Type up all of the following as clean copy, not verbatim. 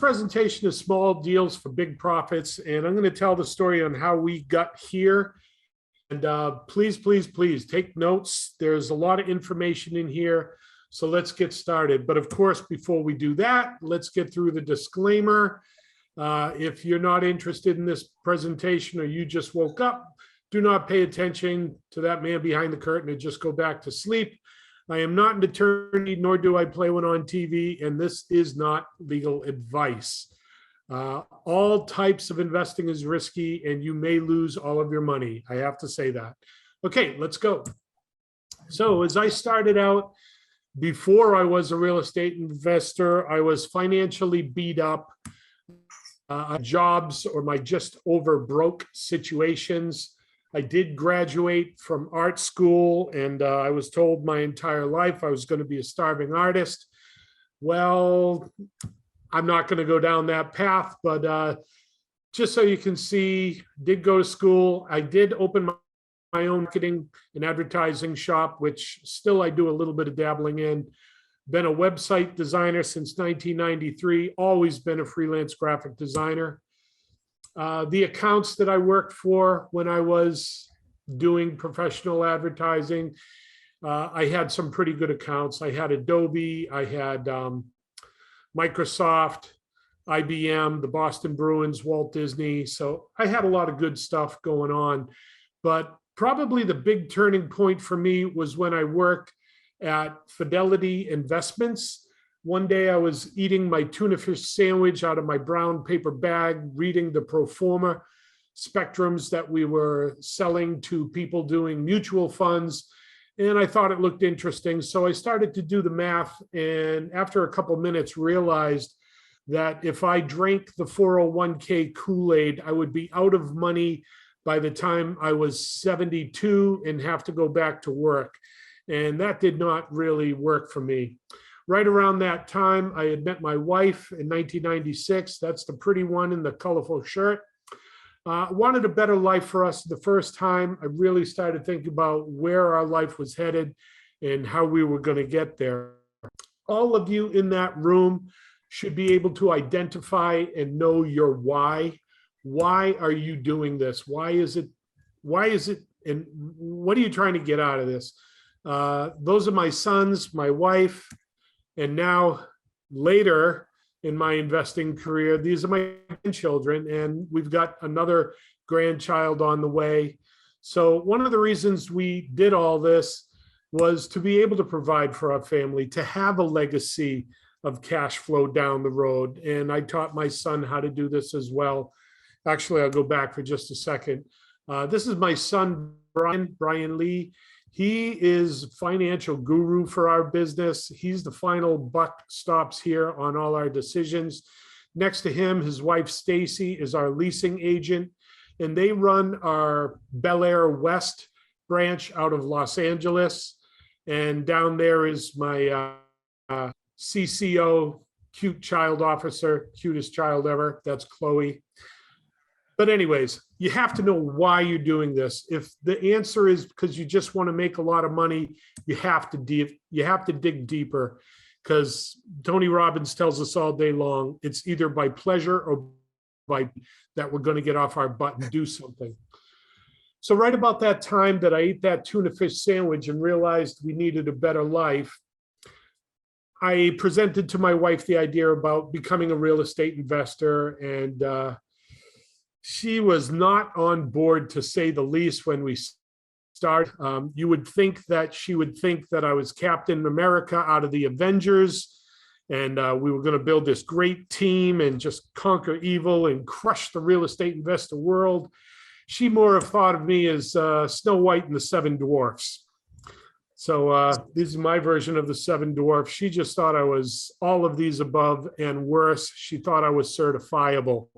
presentation is small deals for big profits, and I'm going to tell the story on how we got here. And please, please, please take notes. There's a lot of information in here, so let's get started. But of course, before we do that, let's get through the disclaimer. If you're not interested in this presentation or you just woke up, do not pay attention to that man behind the curtain and just go back to sleep. I am not an attorney, nor do I play one on TV, and this is not legal advice. All types of investing is risky, and you may lose all of your money. I have to say that. Okay, let's go. So as I started out, before I was a real estate investor, I was financially beat up. Jobs or my just over broke situations. I did graduate from art school, and I was told my entire life I was going to be a starving artist. Well, I'm not going to go down that path, but just so you can see, did go to school. I did open my own marketing and advertising shop, which still I do a little bit of dabbling in. Been a website designer since 1993, always been a freelance graphic designer. The accounts that I worked for when I was doing professional advertising, I had some pretty good accounts. I had Adobe, I had Microsoft, IBM, the Boston Bruins, Walt Disney. So I had a lot of good stuff going on. But probably the big turning point for me was when I worked at Fidelity Investments. One day I was eating my tuna fish sandwich out of my brown paper bag, reading the pro forma spectrums that we were selling to people doing mutual funds. And I thought it looked interesting. So I started to do the math. And after a couple minutes, realized that if I drank the 401k Kool-Aid, I would be out of money by the time I was 72 and have to go back to work. And that did not really work for me. Right around that time, I had met my wife in 1996. That's the pretty one in the colorful shirt. Wanted a better life for us. The first time I really started thinking about where our life was headed and how we were going to get there. All of you in that room should be able to identify and know your why. Why are you doing this? Why is it? And what are you trying to get out of this? Those are my sons, my wife, and now later in my investing career, these are my grandchildren, and we've got another grandchild on the way. So one of the reasons we did all this was to be able to provide for our family, to have a legacy of cash flow down the road. And I taught my son how to do this as well. Actually, I'll go back for just a second. This is my son, Brian Lee. He is financial guru for our business. He's the final buck stops here on all our decisions. Next to him, his wife, Stacy, is our leasing agent, and they run our Bel Air West branch out of Los Angeles. And down there is my CCO, cute child officer, cutest child ever. That's Chloe. But anyways, you have to know why you're doing this. If the answer is because you just want to make a lot of money, you have to dig deeper, because Tony Robbins tells us all day long, it's either by pleasure or by that we're going to get off our butt and do something. So right about that time that I ate that tuna fish sandwich and realized we needed a better life, I presented to my wife the idea about becoming a real estate investor, and she was not on board, to say the least, when we started. You would think that she would think that I was Captain America out of the Avengers, and we were going to build this great team and just conquer evil and crush the real estate investor world. She more have thought of me as Snow White and the Seven Dwarfs. So this is my version of the Seven Dwarfs. She just thought I was all of these above and worse. She thought I was certifiable.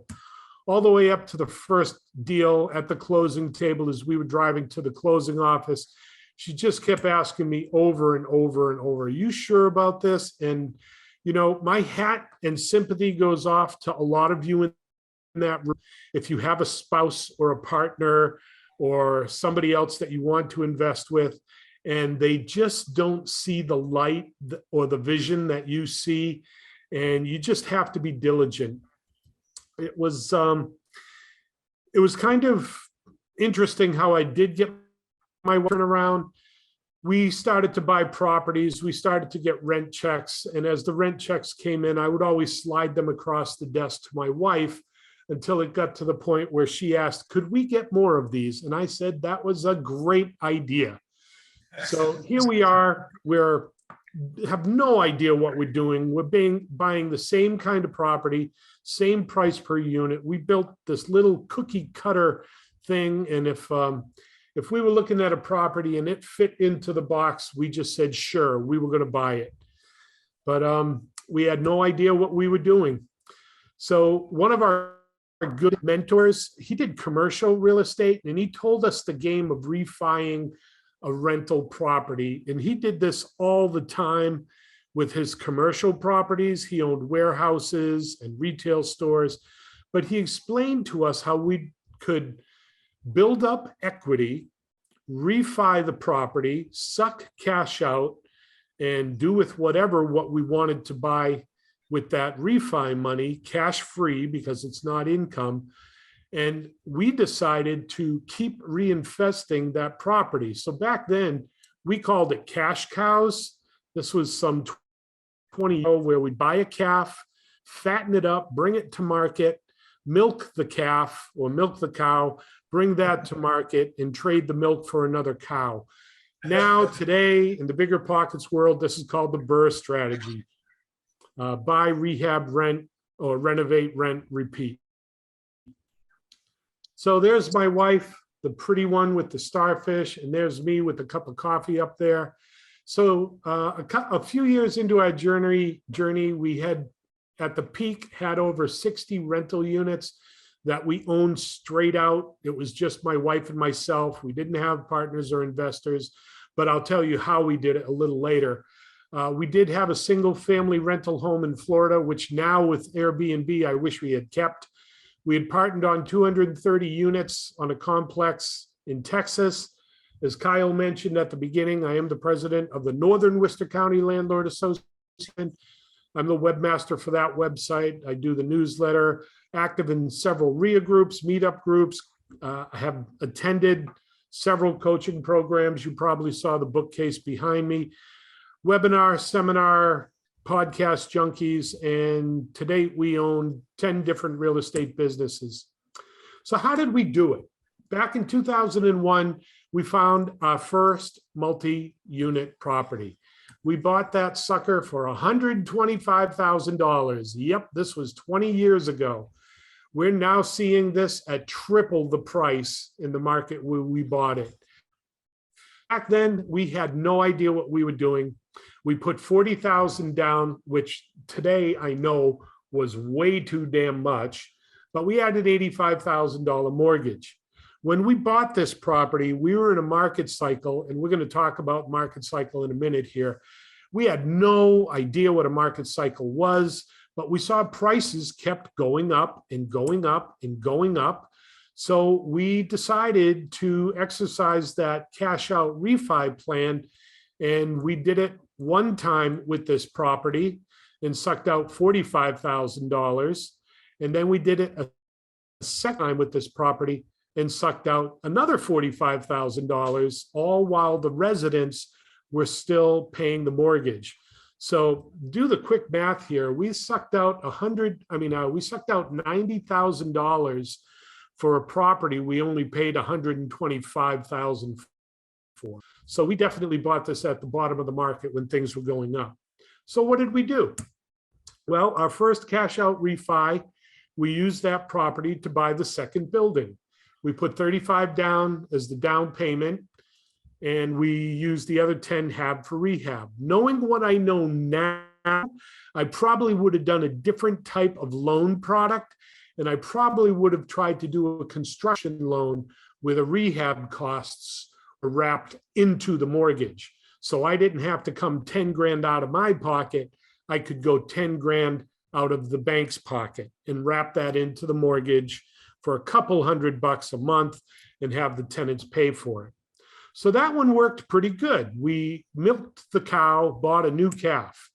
All the way up to the first deal at the closing table as we were driving to the closing office. She just kept asking me over and over and over, are you sure about this? And, you know, my hat and sympathy goes off to a lot of you in that room. If you have a spouse or a partner or somebody else that you want to invest with, and they just don't see the light or the vision that you see, and you just have to be diligent. It was kind of interesting how I did get my turnaround. We started to buy properties. We started to get rent checks. And as the rent checks came in, I would always slide them across the desk to my wife until it got to the point where she asked, could we get more of these? And I said, that was a great idea. So here we are. We're have no idea what we're doing. We're buying the same kind of property, same price per unit. We built this little cookie cutter thing. And if we were looking at a property and it fit into the box, we just said, sure, we were going to buy it. But we had no idea what we were doing. So one of our good mentors, he did commercial real estate, and he told us the game of refining a rental property. And he did this all the time with his commercial properties. He owned warehouses and retail stores, but he explained to us how we could build up equity, refi the property, suck cash out, and do with what we wanted to buy with that refi money, cash free because it's not income. And we decided to keep reinvesting that property. So back then, we called it cash cows. This was some 20 years ago, where we'd buy a calf, fatten it up, bring it to market, milk the calf or milk the cow, bring that to market, and trade the milk for another cow. Now, today, in the bigger pockets world, this is called the BRRRR strategy. Buy, rehab, rent, or renovate, rent, repeat. So there's my wife, the pretty one with the starfish, and there's me with a cup of coffee up there. So a few years into our journey, we had, at the peak, had over 60 rental units that we owned straight out. It was just my wife and myself. We didn't have partners or investors, but I'll tell you how we did it a little later. We did have a single family rental home in Florida, which now with Airbnb, I wish we had kept. We had partnered on 230 units on a complex in Texas. As Kyle mentioned at the beginning, I am the president of the Northern Worcester County Landlord Association. I'm the webmaster for that website. I do the newsletter, active in several REIA groups, meetup groups. I have attended several coaching programs. You probably saw the bookcase behind me. Webinar, seminar, podcast junkies, and to date we own 10 different real estate businesses. So how did we do it? Back in 2001, we found our first multi-unit property. We bought that sucker for $125,000. Yep, this was 20 years ago. We're now seeing this at triple the price in the market where we bought it. Back then, we had no idea what we were doing. We put $40,000 down, which today I know was way too damn much, but we had an $85,000 mortgage. When we bought this property, we were in a market cycle, and we're going to talk about market cycle in a minute here. We had no idea what a market cycle was, but we saw prices kept going up and going up and going up. So we decided to exercise that cash out refi plan, and we did it one time with this property and sucked out $45,000. And then we did it a second time with this property and sucked out another $45,000, all while the residents were still paying the mortgage. So do the quick math here. We sucked out $90,000 for a property we only paid $125,000 for. So we definitely bought this at the bottom of the market when things were going up. So what did we do? Well, our first cash out refi, we used that property to buy the second building. We put 35 down as the down payment, and we used the other 10 HAB for rehab. Knowing what I know now, I probably would have done a different type of loan product, and I probably would have tried to do a construction loan where the rehab costs are wrapped into the mortgage. So I didn't have to come 10 grand out of my pocket. I could go 10 grand out of the bank's pocket and wrap that into the mortgage for a couple $100 a month and have the tenants pay for it. So that one worked pretty good. We milked the cow, bought a new calf.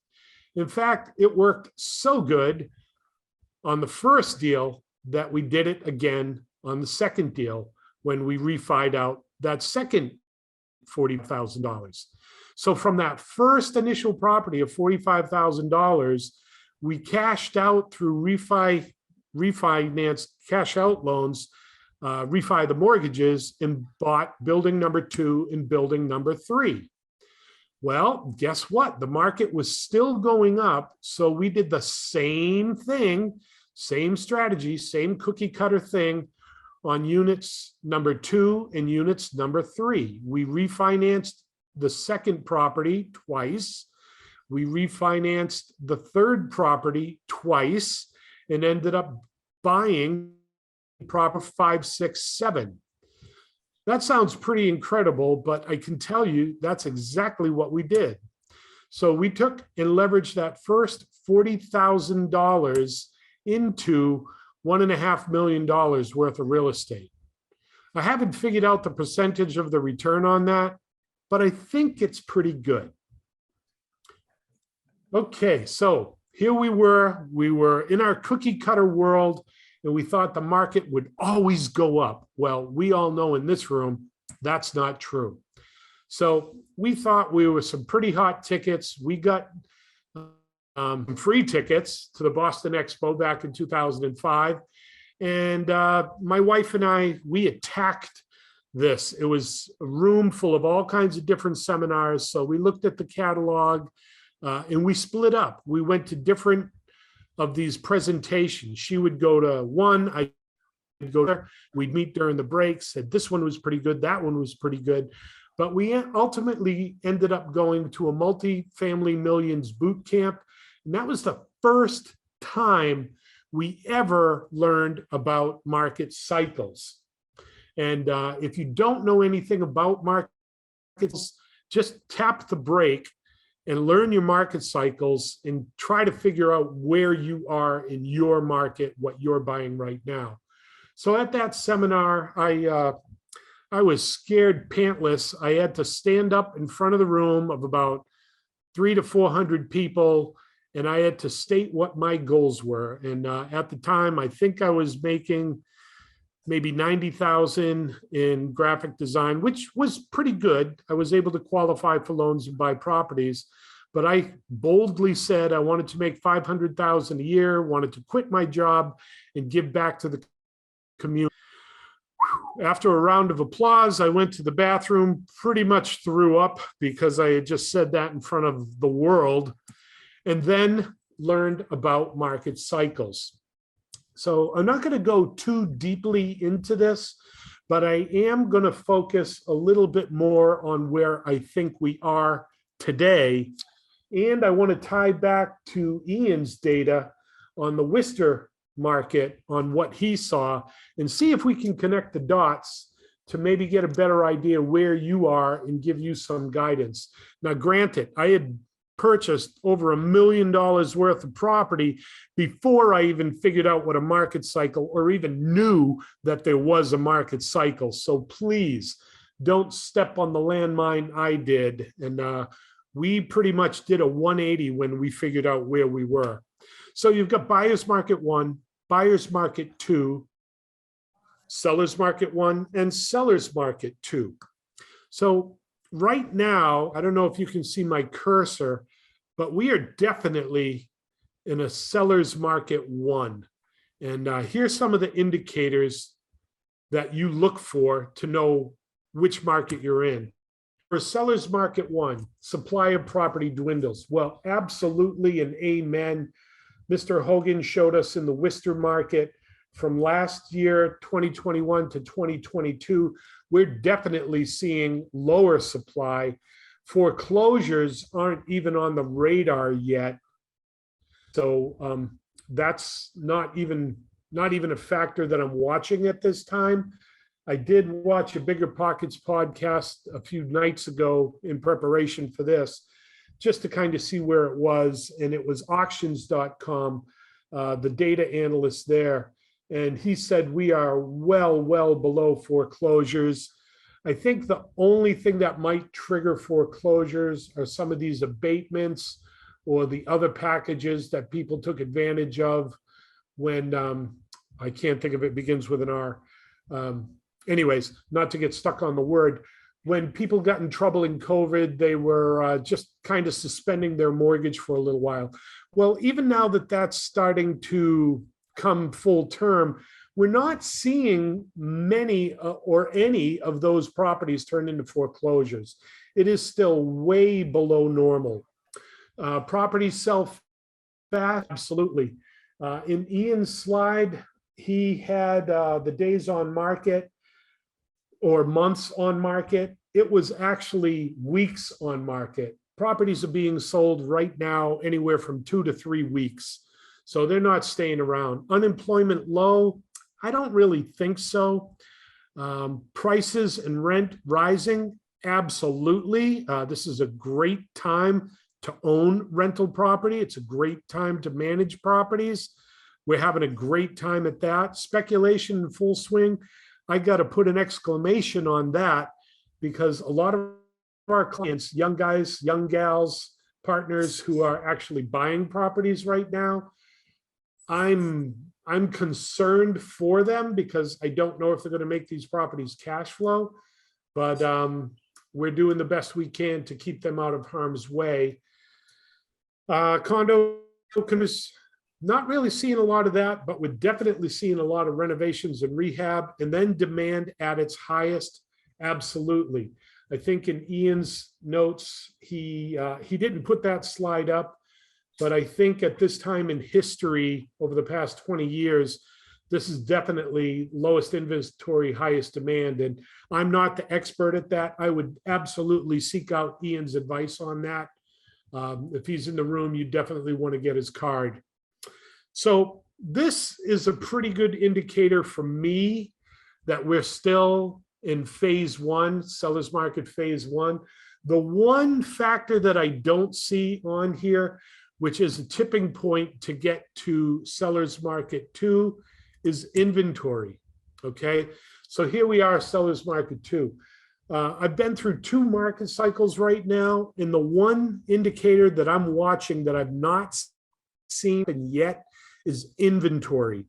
In fact, it worked so good on the first deal that we did it again on the second deal when we refied out that second $40,000. So from that first initial property of $45,000, we cashed out through refinanced cash out loans, refi the mortgages, and bought building number 2 and building number 3. Well, guess what? The market was still going up. So we did the same thing, same strategy, same cookie cutter thing on units number 2 and units number 3. We refinanced the second property twice. We refinanced the third property twice and ended up buying proper 5, 6, 7. That sounds pretty incredible, but I can tell you that's exactly what we did. So we took and leveraged that first $40,000 into $1.5 million worth of real estate. I haven't figured out the percentage of the return on that, but I think it's pretty good. Okay, so here we were in our cookie cutter world, and we thought the market would always go up. Well, we all know in this room, that's not true. So we thought we were some pretty hot tickets. We got free tickets to the Boston Expo back in 2005. And my wife and I, we attacked this. It was a room full of all kinds of different seminars. So we looked at the catalog and we split up. We went to different of these presentations. She would go to one, I'd go there, we'd meet during the breaks, said this one was pretty good, that one was pretty good. But we ultimately ended up going to a multi-family millions boot camp. And that was the first time we ever learned about market cycles. And if you don't know anything about markets, just tap the brake and learn your market cycles and try to figure out where you are in your market, what you're buying right now. So at that seminar, I was scared pantless. I had to stand up in front of the room of about 300 to 400 people, and I had to state what my goals were. And at the time, I think I was making maybe 90,000 in graphic design, which was pretty good. I was able to qualify for loans and buy properties, but I boldly said I wanted to make 500,000 a year, wanted to quit my job and give back to the community. After a round of applause, I went to the bathroom, pretty much threw up because I had just said that in front of the world, and then learned about market cycles. So I'm not going to go too deeply into this, but I am going to focus a little bit more on where I think we are today. And I want to tie back to Ian's data on the Worcester market, on what he saw, and see if we can connect the dots to maybe get a better idea where you are and give you some guidance. Now, granted, I had purchased over $1 million worth of property before I even figured out what a market cycle or even knew that there was a market cycle. So please don't step on the landmine I did. And we pretty much did a 180 when we figured out where we were. So you've got buyer's market 1, buyer's market 2, seller's market 1, and seller's market 2. So right now, I don't know if you can see my cursor, but we are definitely in a seller's market 1. And here's some of the indicators that you look for to know which market you're in. For seller's market 1, supply of property dwindles. Well, absolutely and amen. Mr. Hogan showed us in the Worcester market from last year, 2021 to 2022, we're definitely seeing lower supply. Foreclosures aren't even on the radar yet. So that's not even a factor that I'm watching at this time. I did watch a Bigger Pockets podcast a few nights ago in preparation for this, just to kind of see where it was. And it was auctions.com, the data analyst there. And he said we are well below foreclosures. I think the only thing that might trigger foreclosures are some of these abatements or the other packages that people took advantage of when, I can't think of it, begins with an R. Anyways, not to get stuck on the word, when people got in trouble in COVID, they were just kind of suspending their mortgage for a little while. Well, even now that that's starting to come full term, we're not seeing many or any of those properties turn into foreclosures. It is still way below normal. Properties sell fast, absolutely. In Ian's slide, he had the days on market or months on market. It was actually weeks on market. Properties are being sold right now anywhere from 2 to 3 weeks. So they're not staying around. Unemployment low? I don't really think so. Prices and rent rising? Absolutely. This is a great time to own rental property. It's a great time to manage properties. We're having a great time at that. Speculation in full swing. I got to put an exclamation on that, because a lot of our clients, young guys, young gals, partners who are actually buying properties right now, I'm concerned for them, because I don't know if they're going to make these properties cash flow, but we're doing the best we can to keep them out of harm's way. Condo, not really seeing a lot of that, but we're definitely seeing a lot of renovations and rehab, and then demand at its highest. Absolutely. I think in Ian's notes, he didn't put that slide up, but I think at this time in history, over the past 20 years, this is definitely lowest inventory, highest demand. And I'm not the expert at that. I would absolutely seek out Ian's advice on that. If he's in the room, you definitely want to get his card. So this is a pretty good indicator for me that we're still in phase one, seller's market phase one. The one factor that I don't see on here, which is a tipping point to get to seller's market two, is inventory. Okay, so here we are, seller's market two. I've been through 2 market cycles right now, and the one indicator that I'm watching that I've not seen yet is inventory.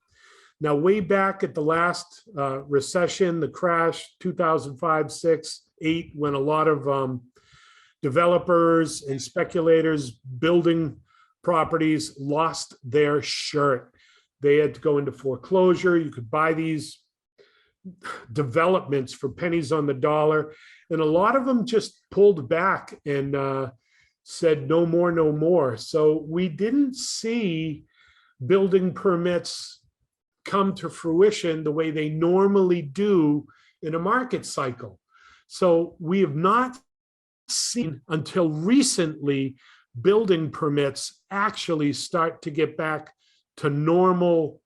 Now, way back at the last recession, the crash, 2005, 6, 8, when a lot of developers and speculators building properties lost their shirt. They had to go into foreclosure. You could buy these developments for pennies on the dollar, and a lot of them just pulled back and said no more, no more. So we didn't see building permits come to fruition the way they normally do in a market cycle. So we have not seen until recently building permits actually start to get back to normal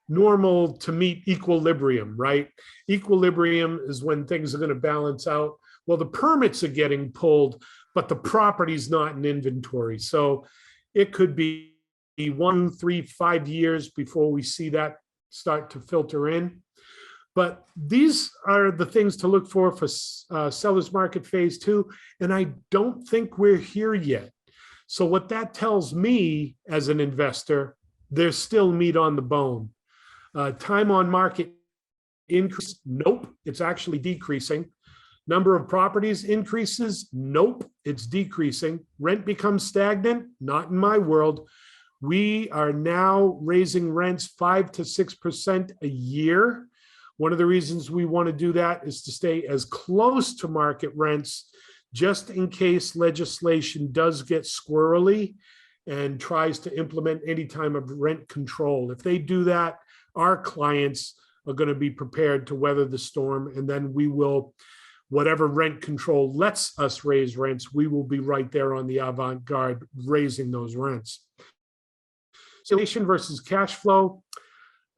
to meet equilibrium, right? Equilibrium is when things are going to balance out. Well, the permits are getting pulled, but the property's not in inventory. So it could be 1, 3, 5 years before we see that start to filter in. But these are the things to look for seller's market phase two. And I don't think we're here yet. So what that tells me as an investor, there's still meat on the bone. Time on market increase? Nope, it's actually decreasing. Number of properties increases? Nope, it's decreasing. Rent becomes stagnant? Not in my world. We are now raising rents 5 to 6% a year. One of the reasons we want to do that is to stay as close to market rents, just in case legislation does get squirrely and tries to implement any type of rent control. If they do that, our clients are going to be prepared to weather the storm, and then we will, whatever rent control lets us raise rents, we will be right there on the avant-garde raising those rents. Speculation versus cash flow.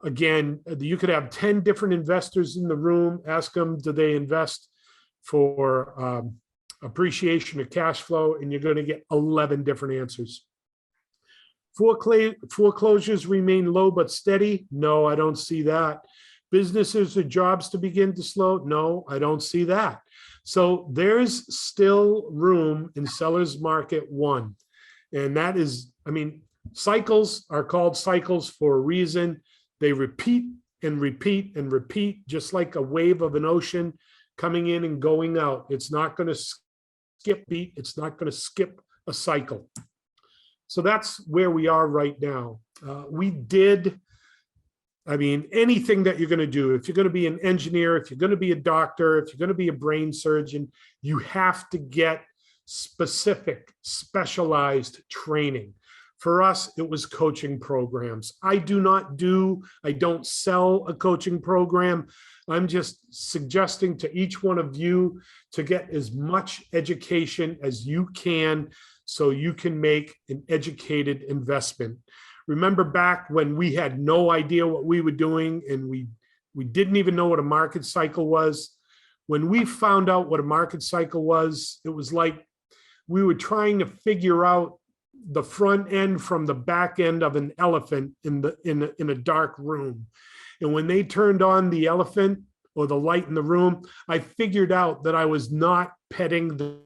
Again, you could have 10 different investors in the room. Ask them, do they invest for appreciation or cash flow? And you're going to get 11 different answers. Foreclosures remain low but steady. No, I don't see that. Businesses or jobs to begin to slow. No, I don't see that. So there's still room in seller's market one. And that is, I mean, cycles are called cycles for a reason. They repeat and repeat and repeat, just like a wave of an ocean coming in and going out. It's not going to skip beat. It's not going to skip a cycle. So that's where we are right now. I mean, anything that you're going to do, if you're going to be an engineer, if you're going to be a doctor, if you're going to be a brain surgeon, you have to get specific, specialized training. For us, it was coaching programs. I don't sell a coaching program. I'm just suggesting to each one of you to get as much education as you can so you can make an educated investment. Remember back when we had no idea what we were doing and we didn't even know what a market cycle was? When we found out what a market cycle was, it was like we were trying to figure out the front end from the back end of an elephant in a dark room. And when they turned on the elephant or the light in the room, I figured out that I was not petting the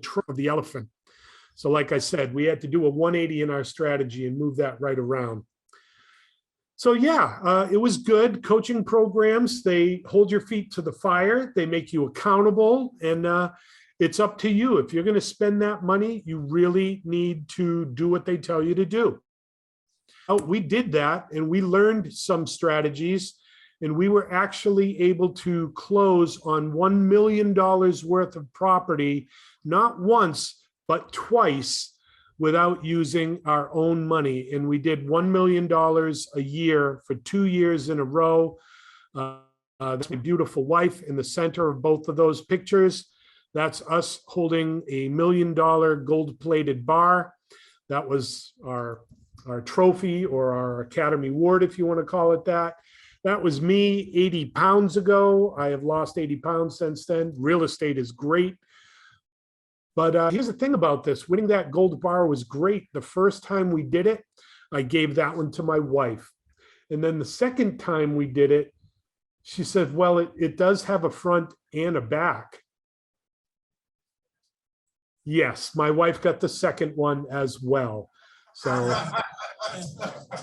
trunk of the elephant. So like I said, we had to do a 180 in our strategy and move that right around. So yeah, it was good. Coaching programs, they hold your feet to the fire. They make you accountable. And it's up to you. If you're going to spend that money, you really need to do what they tell you to do. We did that and we learned some strategies, and we were actually able to close on $1 million worth of property, not once, but twice, without using our own money. And we did $1 million a year for 2 years in a row. That's my beautiful wife in the center of both of those pictures. That's us holding a $1 million gold-plated bar. That was our trophy, or our Academy Award, if you want to call it that. That was me 80 pounds ago. I have lost 80 pounds since then. Real estate is great. But here's the thing about this. Winning that gold bar was great. The first time we did it, I gave that one to my wife. And then the second time we did it, she said, well, it does have a front and a back. Yes, my wife got the second one as well. So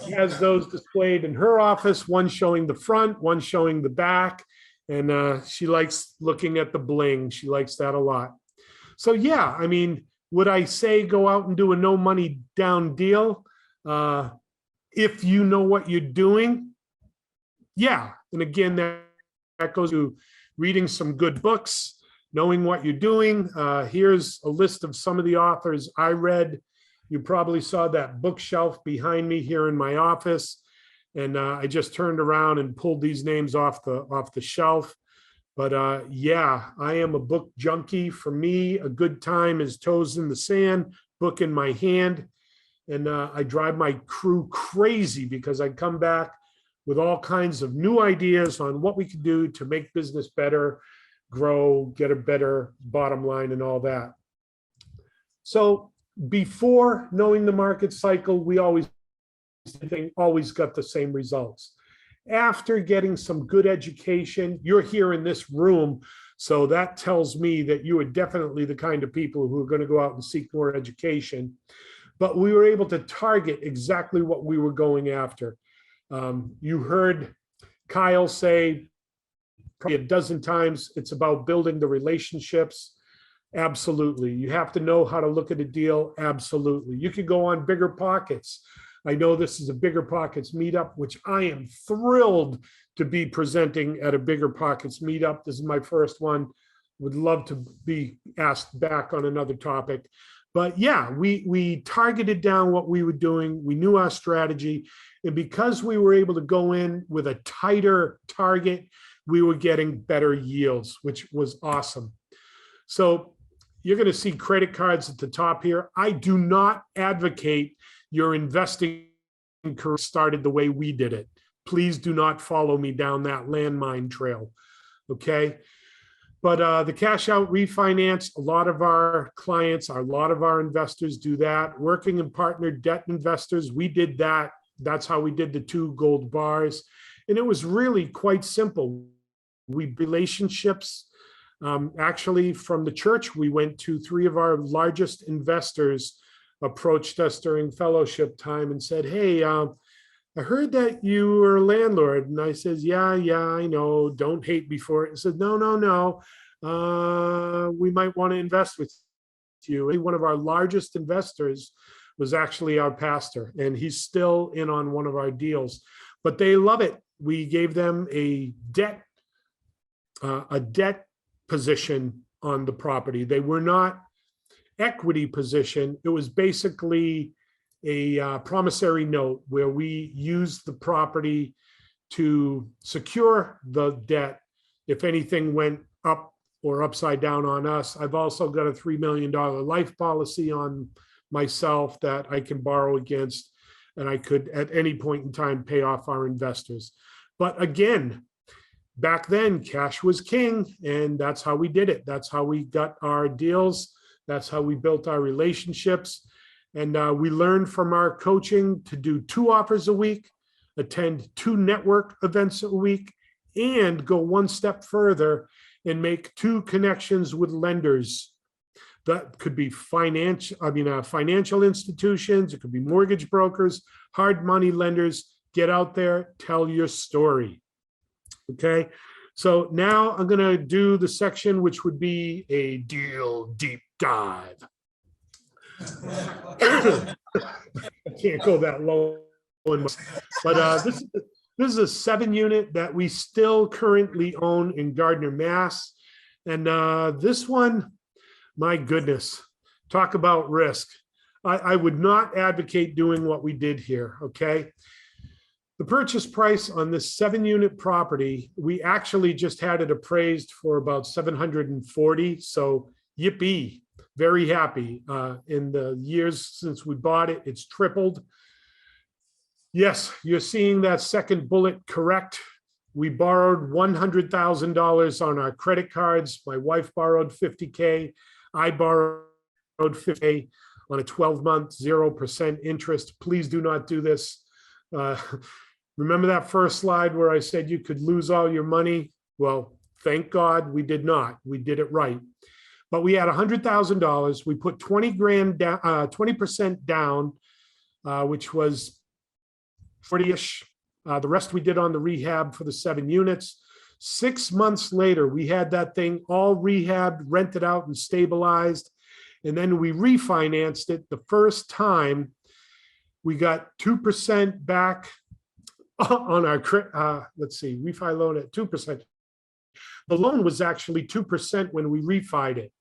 she has those displayed in her office, one showing the front, one showing the back. And she likes looking at the bling. She likes that a lot. So yeah, I mean, would I say go out and do a no money down deal? If you know what you're doing? Yeah. And again, that goes to reading some good books, knowing what you're doing. Here's a list of some of the authors I read. You probably saw that bookshelf behind me here in my office. And I just turned around and pulled these names off the shelf. But yeah, I am a book junkie. For me, a good time is toes in the sand, book in my hand. And I drive my crew crazy because I come back with all kinds of new ideas on what we can do to make business better, grow, get a better bottom line and all that. So before knowing the market cycle, we always got the same results. After getting some good education, you're here in this room. So that tells me that you are definitely the kind of people who are going to go out and seek more education. But we were able to target exactly what we were going after. You heard Kyle say probably a dozen times, it's about building the relationships. Absolutely. You have to know how to look at a deal. Absolutely. You could go on Bigger Pockets. I know this is a Bigger Pockets meetup, which I am thrilled to be presenting at a Bigger Pockets meetup. This is my first one. Would love to be asked back on another topic. But yeah, we targeted down what we were doing. We knew our strategy. And because we were able to go in with a tighter target, we were getting better yields, which was awesome. So you're going to see credit cards at the top here. I do not advocate your investing career started the way we did it. Please do not follow me down that landmine trail, okay? But the cash out refinance, a lot of our clients, a lot of our investors do that. Working and partner debt investors, we did that. That's how we did the 2 gold bars. And it was really quite simple. Relationships, actually from the church, we went to 3 of our largest investors approached us during fellowship time and said, "Hey, I heard that you were a landlord." And I says, yeah, I know. Don't hate me for it. He said, no, no, no. We might want to invest with you. And one of our largest investors was actually our pastor, and he's still in on one of our deals. But they love it. We gave them a debt position on the property. They were not equity position. It was basically a promissory note where we used the property to secure the debt if anything went up or upside down on us. I've also got a $3 million life policy on myself that I can borrow against, and I could at any point in time pay off our investors. But again, back then cash was king, and that's how we did it. That's how we got our deals. That's how we built our relationships. And we learned from our coaching to do 2 offers a week, attend 2 network events a week, and go one step further and make 2 connections with lenders. That could be financial institutions. It could be mortgage brokers, hard money lenders. Get out there, tell your story. Okay. So now I'm going to do the section, which would be a deal deep dive. I can't go that low, but this is a 7-unit that we still currently own in Gardner, Mass. And this one, my goodness, talk about risk. I would not advocate doing what we did here. Okay. The purchase price on this 7-unit property, we actually just had it appraised for about 740. So yippee. Very happy. In the years since we bought it, it's tripled. Yes, you're seeing that second bullet correct. We borrowed $100,000 on our credit cards. My wife borrowed $50K. I borrowed $50K on a 12-month 0% interest. Please do not do this. Remember that first slide where I said you could lose all your money? Well, thank God we did not. We did it right. But we had $100,000. We put 20% down, which was 40-ish. The rest we did on the rehab for the 7 units. 6 months later, we had that thing all rehabbed, rented out, and stabilized. And then we refinanced it. The first time, we got 2% back on our, refi loan at 2%. The loan was actually 2% when we refied it.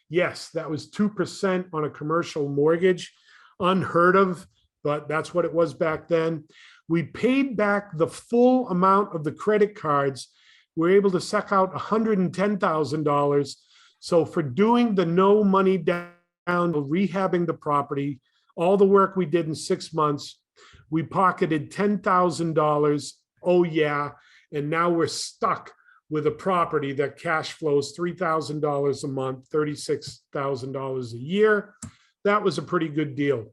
Yes, that was 2% on a commercial mortgage. Unheard of, but that's what it was back then. We paid back the full amount of the credit cards. We were able to suck out $110,000. So for doing the no money down, rehabbing the property, all the work we did in 6 months, we pocketed $10,000. Oh yeah, and now we're stuck with a property that cash flows $3,000 a month, $36,000 a year. That was a pretty good deal.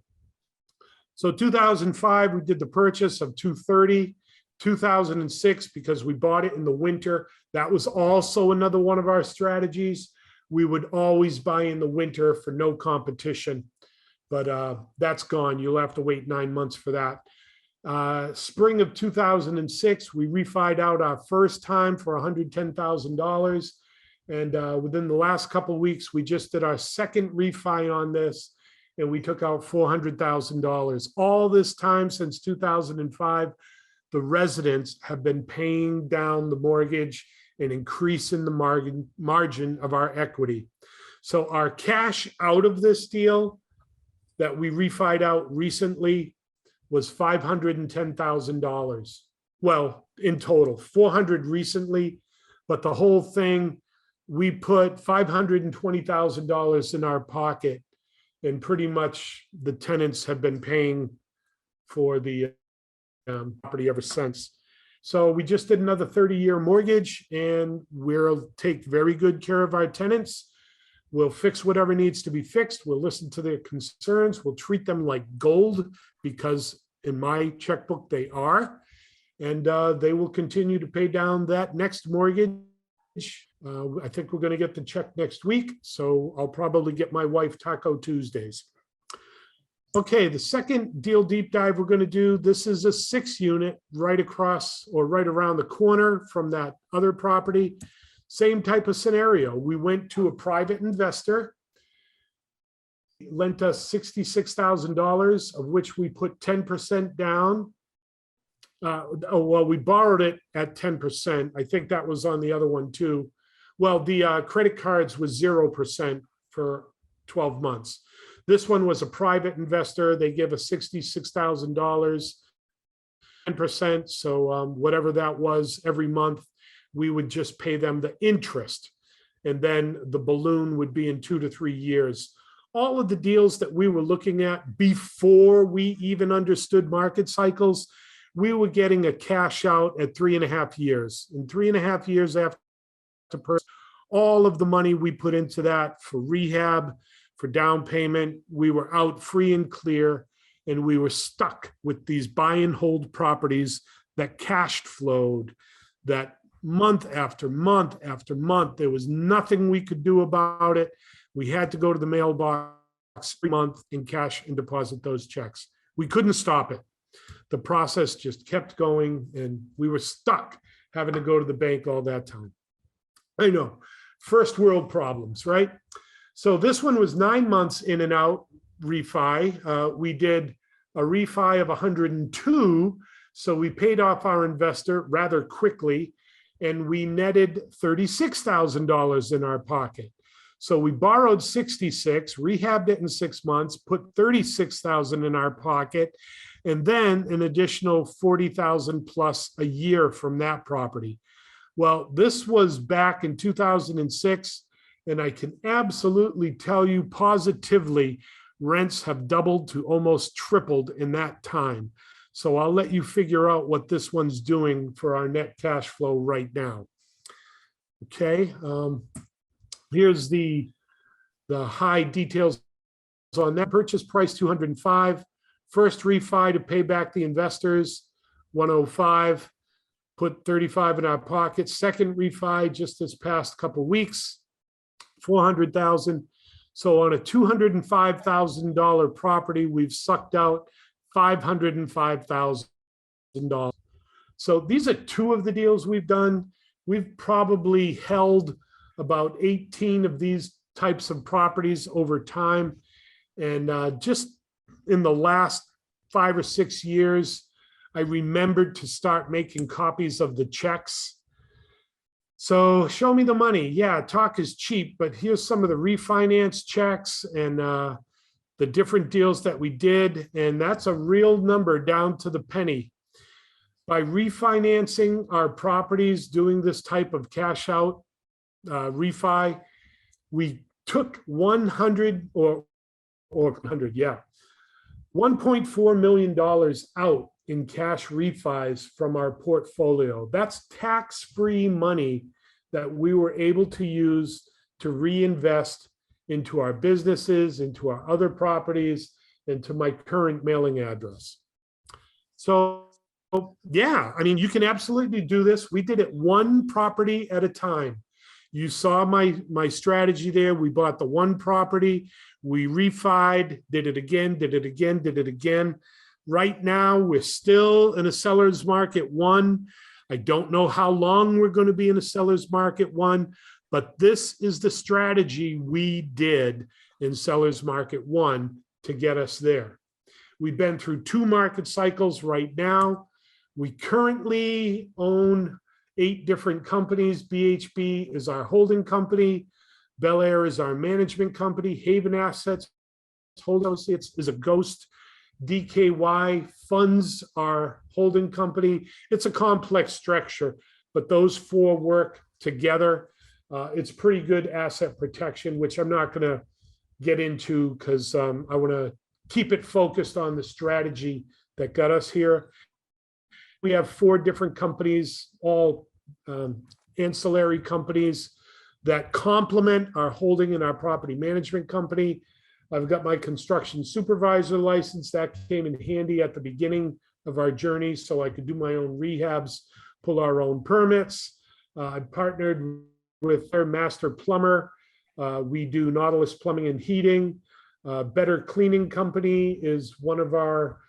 So 2005, we did the purchase of 230. 2006, because we bought it in the winter, that was also another one of our strategies. We would always buy in the winter for no competition, but that's gone. You'll have to wait 9 months for that. Spring of 2006, we refied out our first time for $110,000. And within the last couple of weeks, we just did our second refi on this, and we took out $400,000. All this time since 2005, the residents have been paying down the mortgage and increasing the margin of our equity. So our cash out of this deal that we refied out recently was $510,000. Well, in total, 400 recently, but the whole thing, we put $520,000 in our pocket, and pretty much the tenants have been paying for the property ever since. So we just did another 30-year mortgage, and we'll take very good care of our tenants. We'll fix whatever needs to be fixed. We'll listen to their concerns. We'll treat them like gold, because in my checkbook they are, and they will continue to pay down that next mortgage. I think we're going to get the check next week, so I'll probably get my wife Taco Tuesdays. Okay, the second deal deep dive we're going to do, this is a 6-unit right across or right around the corner from that other property. Same type of scenario. We went to a private investor, lent us $66,000, of which we put 10% down. Well, we borrowed it at 10%. I think that was on the other one too. Well, the credit cards was 0% for 12 months. This one was a private investor. They gave us $66,000, 10%. So whatever that was every month, we would just pay them the interest. And then the balloon would be in 2 to 3 years. All of the deals that we were looking at before we even understood market cycles, we were getting a cash out at 3.5 years. In 3.5 years after purchase, all of the money we put into that for rehab, for down payment, we were out free and clear, and we were stuck with these buy and hold properties that cash flowed, that month after month after month, there was nothing we could do about it. We had to go to the mailbox every month and cash and deposit those checks. We couldn't stop it. The process just kept going, and we were stuck having to go to the bank all that time. I know, first world problems, right? So this one was 9 months in and out refi. We did a refi of 102. So we paid off our investor rather quickly, and we netted $36,000 in our pocket. So we borrowed 66, rehabbed it in 6 months, put 36,000 in our pocket, and then an additional 40,000 plus a year from that property. Well, this was back in 2006, and I can absolutely tell you positively, rents have doubled to almost tripled in that time. So I'll let you figure out what this one's doing for our net cash flow right now. Okay, here's the high details on that. Purchase price 205. First refi to pay back the investors, 105. Put 35 in our pocket. Second refi just this past couple weeks, 400,000. So on a $205,000 property, we've sucked out $505,000. So these are 2 of the deals we've done. We've probably held about 18 of these types of properties over time. And just in the last 5 or 6 years, I remembered to start making copies of the checks. So show me the money. Yeah, talk is cheap, but here's some of the refinance checks and the different deals that we did. And that's a real number down to the penny. By refinancing our properties, doing this type of cash out refi, we took 100 or 100, yeah, $1.4 million out in cash refis from our portfolio. That's tax-free money that we were able to use to reinvest into our businesses, into our other properties, and to my current mailing address. So yeah, I mean, you can absolutely do this. We did it 1 property at a time. You saw my strategy there. We bought the 1 property, we refied, did it again, did it again, did it again. Right now, we're still in a seller's market 1. I don't know how long we're going to be in a seller's market 1, but this is the strategy we did in seller's market 1 to get us there. We've been through 2 market cycles right now. We currently own 8 different companies. BHB is our holding company. Bel Air is our management company. Haven Assets Holding Associates is a ghost. DKY Funds our holding company. It's a complex structure, but those 4 work together. It's pretty good asset protection, which I'm not going to get into because I want to keep it focused on the strategy that got us here. We have 4 different companies, all ancillary companies that complement our holding and our property management company. I've got my construction supervisor license that came in handy at the beginning of our journey so I could do my own rehabs, pull our own permits. I partnered with their master plumber. We do Nautilus plumbing and heating. Better Cleaning Company is one of our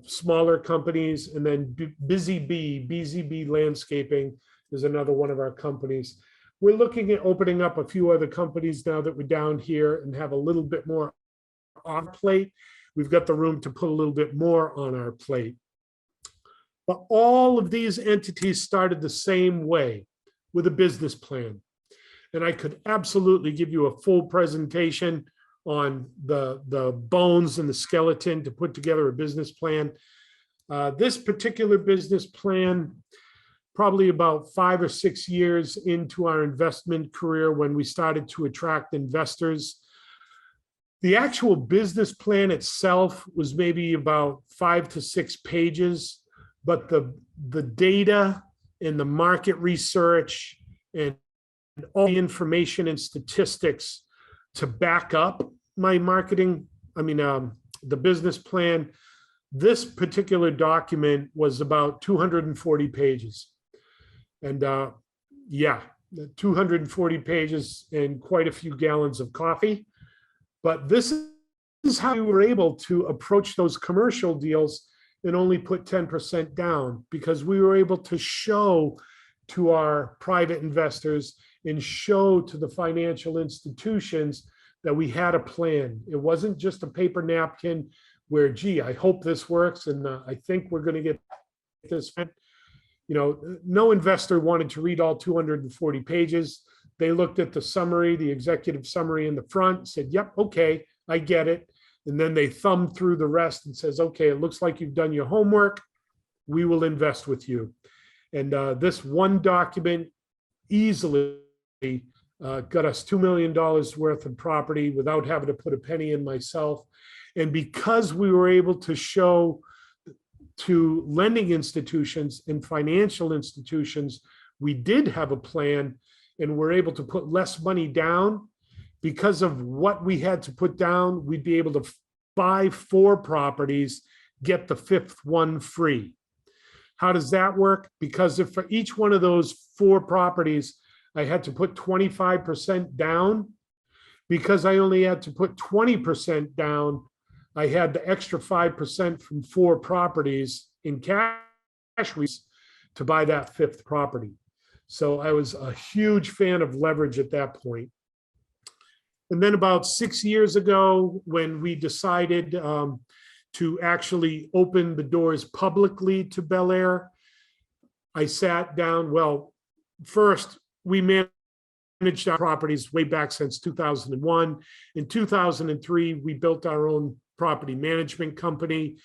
smaller companies. And then Busy Bee, BZB Landscaping is another one of our companies. We're looking at opening up a few other companies now that we're down here and have a little bit more on our plate. We've got the room to put a little bit more on our plate. But all of these entities started the same way, with a business plan. And I could absolutely give you a full presentation on the bones and the skeleton to put together a business plan. This particular business plan, probably about 5 or 6 years into our investment career when we started to attract investors. The actual business plan itself was maybe about 5 to 6 pages, but the data and the market research and all the information and statistics to back up my marketing, the business plan, this particular document was about 240 pages. And yeah, 240 pages and quite a few gallons of coffee. But this is how we were able to approach those commercial deals and only put 10% down, because we were able to show to our private investors and show to the financial institutions that we had a plan. It wasn't just a paper napkin where, gee, I hope this works and I think we're going to get this. You know, no investor wanted to read all 240 pages. They looked at the summary, the executive summary in the front, said, yep, okay, I get it. And then they thumbed through the rest and says, okay, it looks like you've done your homework. We will invest with you. And this one document easily got us $2 million worth of property without having to put a penny in myself. And because we were able to show to lending institutions and financial institutions, we did have a plan and we're able to put less money down. Because of what we had to put down, we'd be able to buy 4 properties, get the 5th one free. How does that work? Because if for each one of those 4 properties, I had to put 25% down, because I only had to put 20% down, I had the extra 5% from 4 properties in cash to buy that 5th property. So I was a huge fan of leverage at that point. And then about 6 years ago, when we decided to actually open the doors publicly to Bel Air, I sat down. Well, first, we managed our properties way back since 2001. In 2003, we built our own property management company,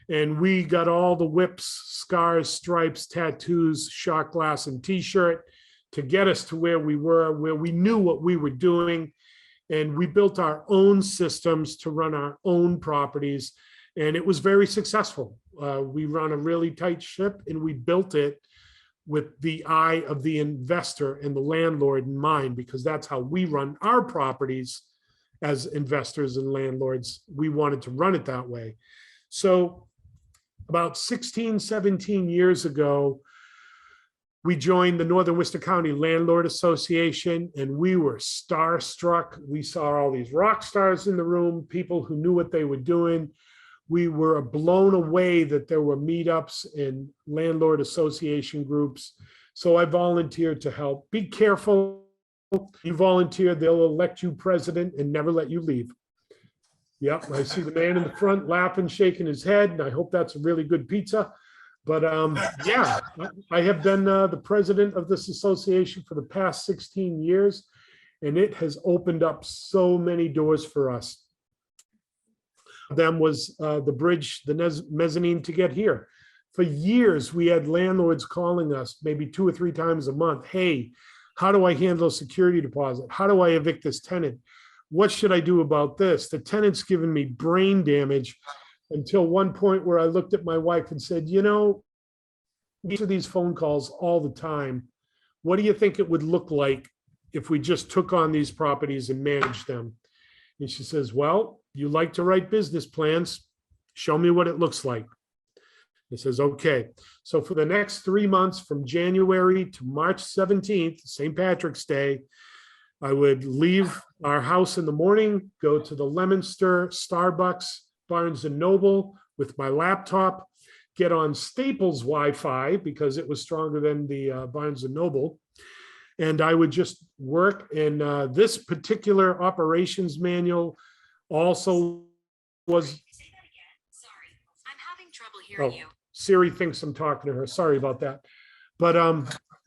and we got all the whips, scars, stripes, tattoos, shot glass, and t-shirt to get us to where we were, where we knew what we were doing. And we built our own systems to run our own properties, and it was very successful. We run a really tight ship, and we built it with the eye of the investor and the landlord in mind, because that's how we run our properties as investors and landlords. We wanted to run it that way. So about 16, 17 years ago, we joined the Northern Worcester County Landlord Association, and we were starstruck. We saw all these rock stars in the room, people who knew what they were doing. We were blown away that there were meetups and landlord association groups. So I volunteered to help. Be careful. You volunteer, they'll elect you president and never let you leave. Yep, I see the man in the front laughing, shaking his head, and I hope that's a really good pizza. But yeah, I have been the president of this association for the past 16 years, and it has opened up so many doors for us. Them was the bridge, the mezzanine to get here. For years, we had landlords calling us maybe 2 or 3 times a month. Hey, how do I handle a security deposit? How do I evict this tenant? What should I do about this? The tenant's given me brain damage, until one point where I looked at my wife and said, you know, these are these phone calls all the time. What do you think it would look like if we just took on these properties and managed them? And she says, well, you like to write business plans. Show me what it looks like. He says, okay. So for the next 3 months, from January to March 17th, St. Patrick's Day, I would leave our house in the morning, go to the Lemonster, Starbucks, Barnes and Noble with my laptop, get on Staples Wi-Fi because it was stronger than the Barnes and Noble. And I would just work. And this particular operations manual also was. Sorry, I'm having trouble hearing you. Siri thinks I'm talking to her. Sorry about that. But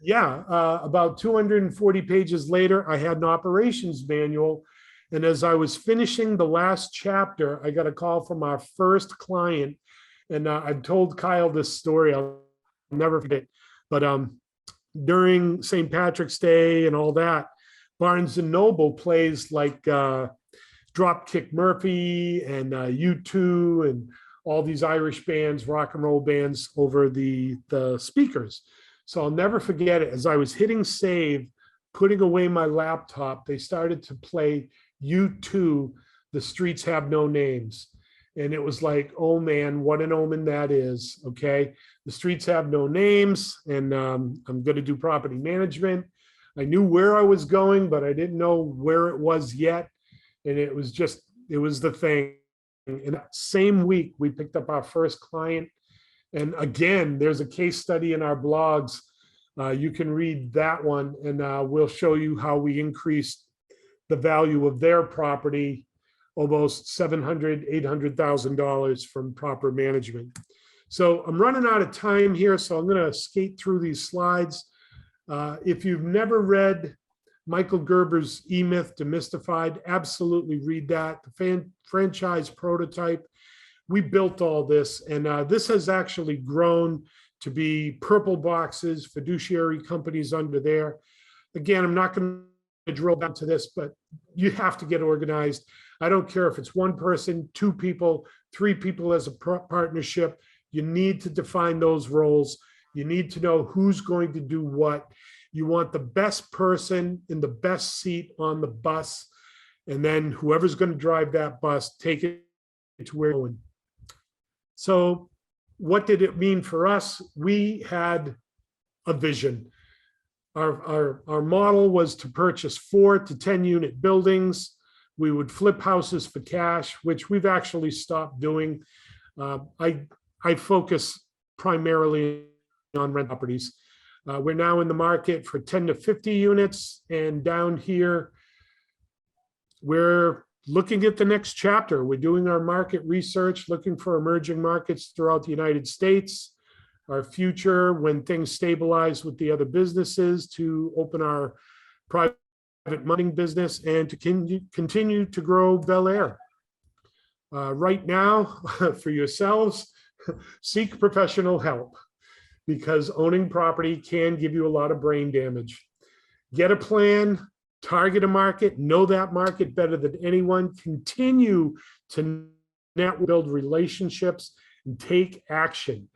yeah, about 240 pages later, I had an operations manual. And as I was finishing the last chapter, I got a call from our first client. And I've told Kyle this story. I'll never forget. But during St. Patrick's Day and all that, Barnes and Noble plays like Dropkick Murphy and U2 and all these Irish bands, rock and roll bands over the speakers. So I'll never forget it. As I was hitting save, putting away my laptop, they started to play U2, The Streets Have No Names. And it was like, oh man, what an omen that is. Okay. The streets have no names, and I'm going to do property management. I knew where I was going, but I didn't know where it was yet. And it was the thing. In that same week, we picked up our first client. And again, there's a case study in our blogs. You can read that one, and we'll show you how we increased the value of their property almost $700,000, $800,000 from proper management. So I'm running out of time here, so I'm going to skate through these slides. If you've never read Michael Gerber's E-Myth Demystified, absolutely read that. The franchise prototype. We built all this, and this has actually grown to be purple boxes, fiduciary companies under there. Again, I'm not going to drill down to this, but you have to get organized. I don't care if it's one person, two people, three people as a partnership. You need to define those roles. You need to know who's going to do what. You want the best person in the best seat on the bus. And then whoever's going to drive that bus, take it to where we're going. So what did it mean for us? We had a vision. Our model was to purchase 4 to 10 unit buildings. We would flip houses for cash, which we've actually stopped doing. I focus primarily on rent properties. We're now in the market for 10 to 50 units. And down here, we're looking at the next chapter. We're doing our market research, looking for emerging markets throughout the United States. Our future, when things stabilize with the other businesses, to open our private money business and to continue to grow Bel Air. Right now, for yourselves, seek professional help, because owning property can give you a lot of brain damage. Get a plan, target a market, know that market better than anyone, continue to network, build relationships, and take action.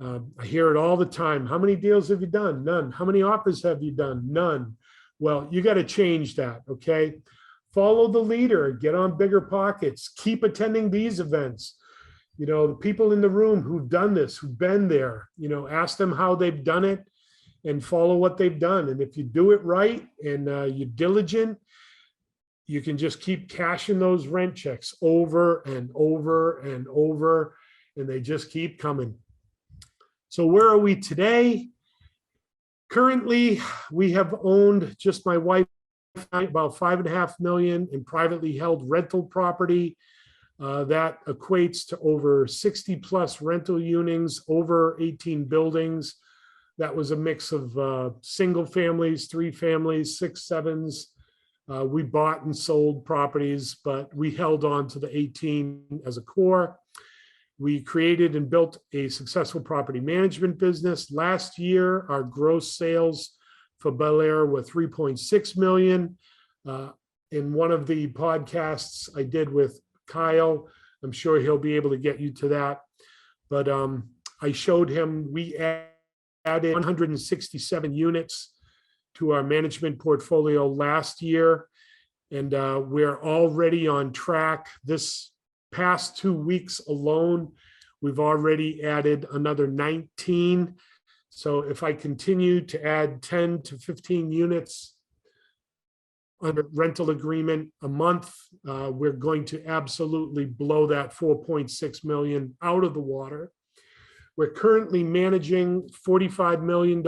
I hear it all the time. How many deals have you done? None. How many offers have you done? None. Well, you got to change that, okay? Follow the leader, get on bigger pockets, keep attending these events. You know, the people in the room who've done this, who've been there, you know, ask them how they've done it and follow what they've done. And if you do it right and you're diligent, you can just keep cashing those rent checks over and over and over, and they just keep coming. So where are we today? Currently, we have owned, just my wife, about $5.5 million in privately held rental property. That equates to over 60 plus rental units, over 18 buildings. That was a mix of single families, 3 families, 6, 7s. We bought and sold properties, but we held on to the 18 as a core. We created and built a successful property management business. Last year, our gross sales for Bel Air were $3.6 million. In one of the podcasts I did with Kyle, I'm sure he'll be able to get you to that. But I showed him we added 167 units to our management portfolio last year. And we're already on track. This past 2 weeks alone, we've already added another 19. So if I continue to add 10 to 15 units under rental agreement a month. We're going to absolutely blow that 4.6 million out of the water. We're currently managing $45 million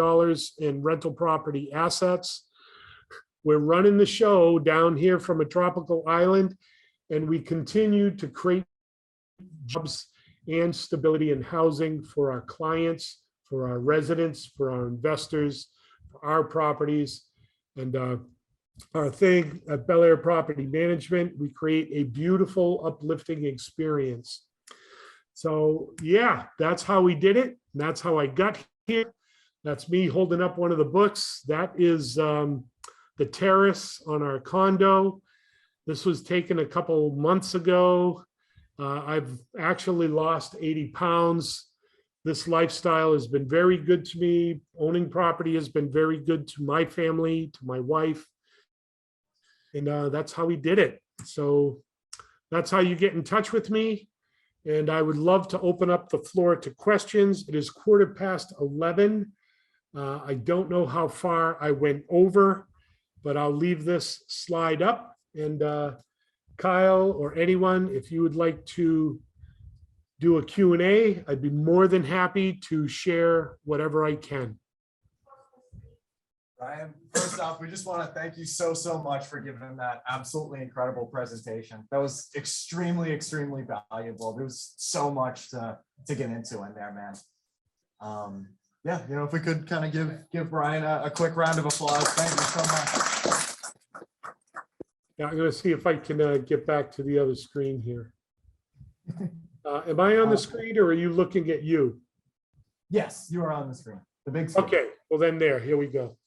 in rental property assets. We're running the show down here from a tropical island, and we continue to create jobs and stability in housing for our clients, for our residents, for our investors, for our properties. And our thing at Bel Air Property Management, we create a beautiful, uplifting experience. So yeah, that's how we did it. That's how I got here. That's me holding up one of the books. That is the terrace on our condo. This was taken a couple months ago. I've actually lost 80 pounds. This lifestyle has been very good to me. Owning property has been very good to my family, to my wife. And that's how we did it. So that's how you get in touch with me. And I would love to open up the floor to questions. It is 11:15. I don't know how far I went over, but I'll leave this slide up. And Kyle or anyone, if you would like to do a Q&A, I'd be more than happy to share whatever I can. Ryan, first off, we just want to thank you so much for giving that absolutely incredible presentation. That was extremely valuable. There was so much to get into in there, man. Yeah, you know, if we could kind of give Brian a quick round of applause. Thank you so much. Yeah, I'm going to see if I can get back to the other screen here. Am I on the screen or are you looking at you? Yes, you are on the screen. The big screen. Okay, well then there, here we go.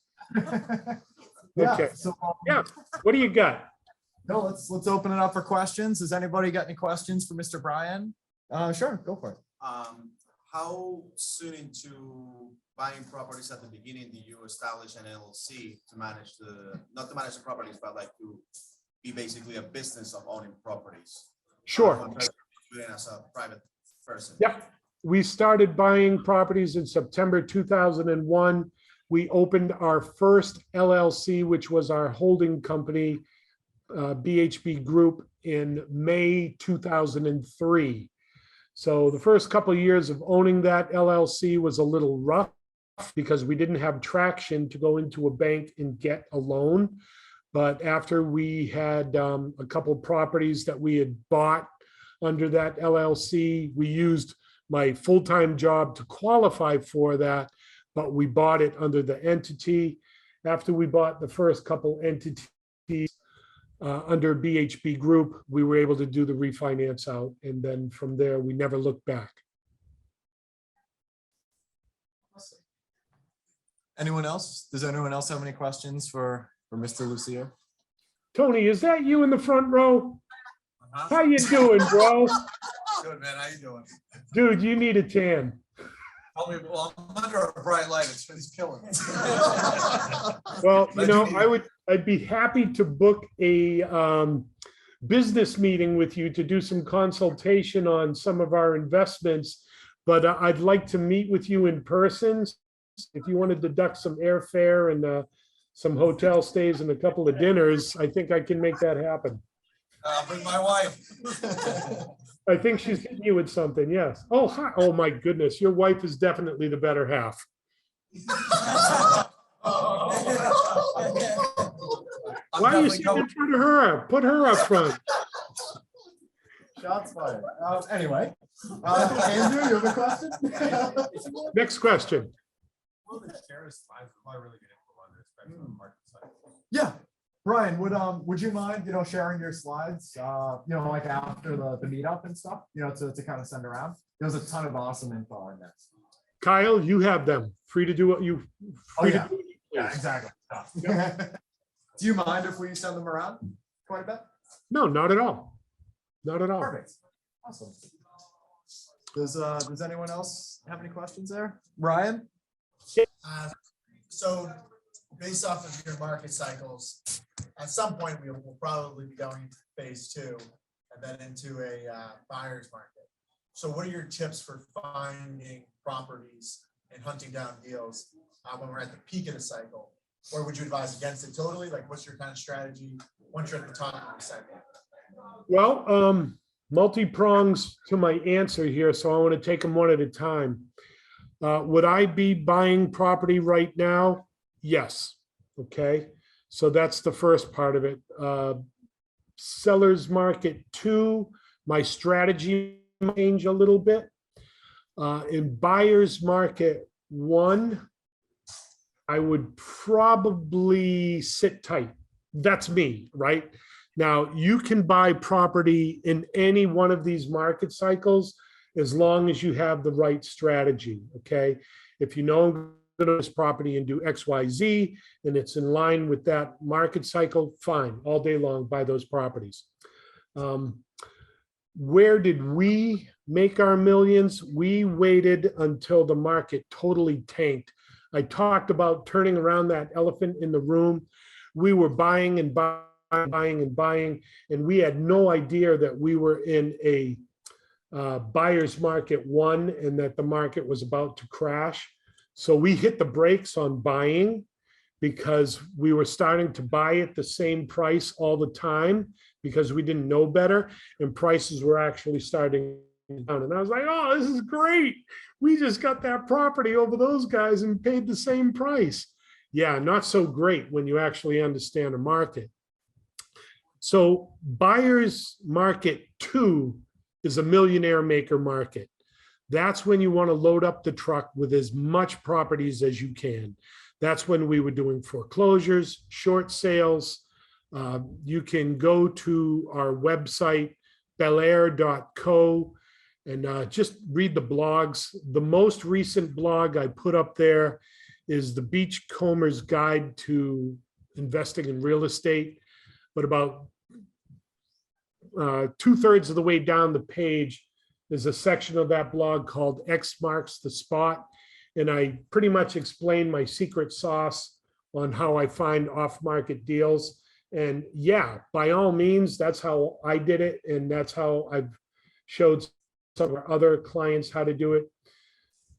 Yeah, Okay. so Yeah, what do you got? no, let's open it up for questions. Has anybody got any questions for Mr. Brian? Sure, go for it. How soon into buying properties at the beginning do you establish an LLC to manage not to manage the properties, but like to be basically a business of owning properties? Sure. Doing as a private person. Yep. We started buying properties in September 2001. We opened our first LLC, which was our holding company, BHB Group, in May 2003. So the first couple of years of owning that LLC was a little rough because we didn't have traction to go into a bank and get a loan. But after we had a couple properties that we had bought under that LLC, we used my full-time job to qualify for that, but we bought it under the entity. After we bought the first couple entities under BHB Group, we were able to do the refinance out. And then from there, we never looked back. Anyone else? Does anyone else have any questions for Mr. Lucier? Tony, is that you in the front row? How you doing, bro? Good, man. How you doing? Dude, you need a tan. Tell me, well, I'm under a bright light. It's killing me. Well, you know, I'd be happy to book a business meeting with you to do some consultation on some of our investments, but I'd like to meet with you in person. If you want to deduct some airfare and some hotel stays and a couple of dinners, I think I can make that happen. Bring my wife. I think she's hitting you with something, yes. Oh, hi. Oh my goodness, your wife is definitely the better half. Why are you sitting in front of her? Put her up front. Shots fired. Anyway, Andrew, you have a question? Next question. Yeah, Brian, would you mind, sharing your slides, like after the meetup and stuff, to kind of send around? There's a ton of awesome info in there. Kyle, you have them. Free to do what you. Oh, yeah. Yeah, exactly. Do you mind if we send them around quite a bit? No, not at all. Not at all. Perfect. Awesome. Does anyone else have any questions there? Ryan? So based off of your market cycles, at some point we will probably be going into phase 2 and then into a buyer's market. So what are your tips for finding properties and hunting down deals when we're at the peak of the cycle? Or would you advise against it totally? Like, what's your kind of strategy once you're at the top of the second? Well, multi-prongs to my answer here, so I want to take them one at a time. Would I be buying property right now? Yes. Okay. So that's the first part of it. Seller's market 2, my strategy might change a little bit. In buyer's market 1, I would probably sit tight. That's me, right? Now, you can buy property in any one of these market cycles as long as you have the right strategy, okay? If you know I'm going to do this property and do X, Y, Z, and it's in line with that market cycle, fine, all day long, buy those properties. Where did we make our millions? We waited until the market totally tanked. I talked about turning around that elephant in the room. We were buying and buying and buying, and we had no idea that we were in a buyer's market 1 and that the market was about to crash. So we hit the brakes on buying because we were starting to buy at the same price all the time because we didn't know better, and prices were actually starting down. And I was like, oh, this is great. We just got that property over those guys and paid the same price. Yeah, not so great when you actually understand a market. So buyer's market 2 is a millionaire maker market. That's when you want to load up the truck with as much properties as you can. That's when we were doing foreclosures, short sales. You can go to our website, belair.co, and just read the blogs. The most recent blog I put up there is the Beachcomber's Guide to Investing in Real Estate. But about 2/3 of the way down the page is a section of that blog called X Marks the Spot. And I pretty much explain my secret sauce on how I find off-market deals. And yeah, by all means, that's how I did it. And that's how I've showed some of our other clients how to do it.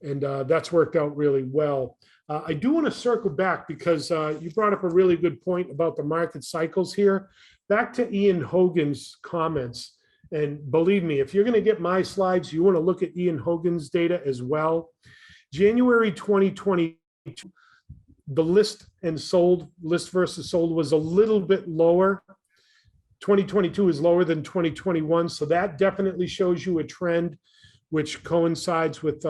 And that's worked out really well. I do want to circle back because you brought up a really good point about the market cycles here. Back to Ian Hogan's comments. And believe me, if you're going to get my slides, you want to look at Ian Hogan's data as well. January 2022, the list versus sold was a little bit lower. 2022 is lower than 2021. So that definitely shows you a trend, which coincides with